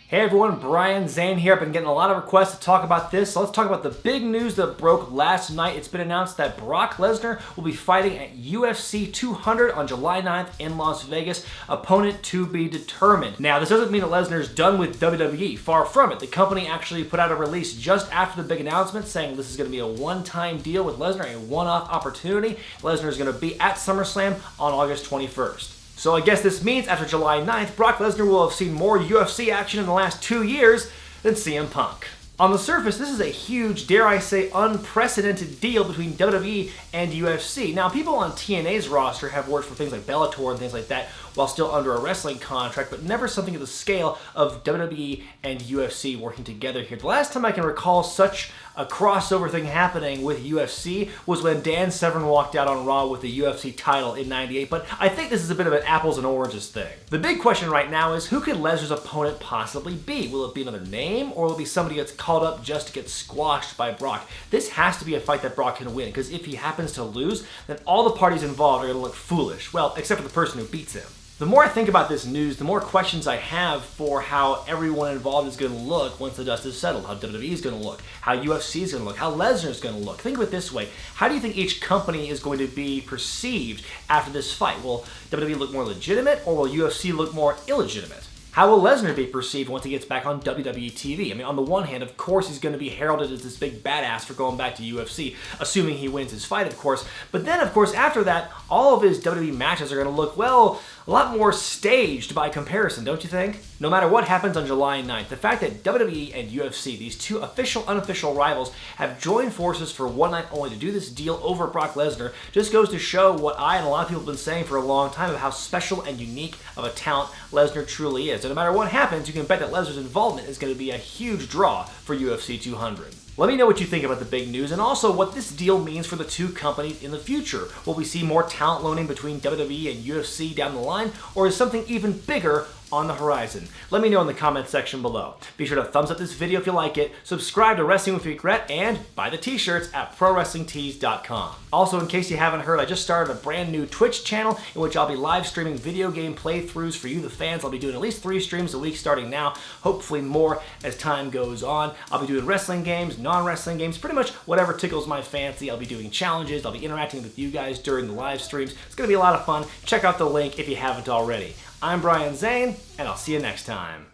Hey everyone, Brian Zane here. I've been getting a lot of requests to talk about this, so let's talk about the big news that broke last night. It's been announced that Brock Lesnar will be fighting at UFC 200 on July 9th in Las Vegas, opponent to be determined. Now, this doesn't mean that Lesnar's done with WWE, far from it. The company actually put out a release just after the big announcement saying this is going to be a one-time deal with Lesnar, a one-off opportunity. Lesnar is going to be at SummerSlam on August 21st. So I guess this means after July 9th, Brock Lesnar will have seen more UFC action in the last 2 years than CM Punk. On the surface, this is a huge, dare I say, unprecedented deal between WWE and UFC. Now, people on TNA's roster have worked for things like Bellator and things like that while still under a wrestling contract, but never something to the scale of WWE and UFC working together here. The last time I can recall such a crossover thing happening with UFC was when Dan Severn walked out on Raw with the UFC title in '98, but I think this is a bit of an apples and oranges thing. The big question right now is, who could Lesnar's opponent possibly be? Will it be another name, or will it be somebody that's called up just to get squashed by Brock? This has to be a fight that Brock can win, because if he happens to lose, then all the parties involved are going to look foolish. Well, except for the person who beats him. The more I think about this news, the more questions I have for how everyone involved is going to look once the dust is settled. How WWE is going to look, how UFC is going to look, how Lesnar is going to look. Think of it this way. How do you think each company is going to be perceived after this fight? Will WWE look more legitimate, or will UFC look more illegitimate? How will Lesnar be perceived once he gets back on WWE TV? I mean, on the one hand, of course, he's going to be heralded as this big badass for going back to UFC, assuming he wins his fight, of course. But then, of course, after that, all of his WWE matches are going to look, well, a lot more staged by comparison, don't you think? No matter what happens on July 9th, the fact that WWE and UFC, these two official, unofficial rivals, have joined forces for one night only to do this deal over Brock Lesnar just goes to show what I and a lot of people have been saying for a long time of how special and unique of a talent Lesnar truly is. And no matter what happens, you can bet that Lesnar's involvement is going to be a huge draw for UFC 200. Let me know what you think about the big news, and also what this deal means for the two companies in the future. Will we see more talent loaning between WWE and UFC down the line, or is something even bigger on the horizon? Let me know in the comment section below. Be sure to thumbs up this video if you like it, subscribe to Wrestling with Regret, and buy the t-shirts at ProWrestlingTees.com. Also, in case you haven't heard, I just started a brand new Twitch channel in which I'll be live streaming video game playthroughs for you, the fans. I'll be doing at least 3 streams a week starting now, hopefully more as time goes on. I'll be doing wrestling games, non-wrestling games, pretty much whatever tickles my fancy. I'll be doing challenges, I'll be interacting with you guys during the live streams. It's going to be a lot of fun. Check out the link if you haven't already. I'm Brian Zane, and I'll see you next time.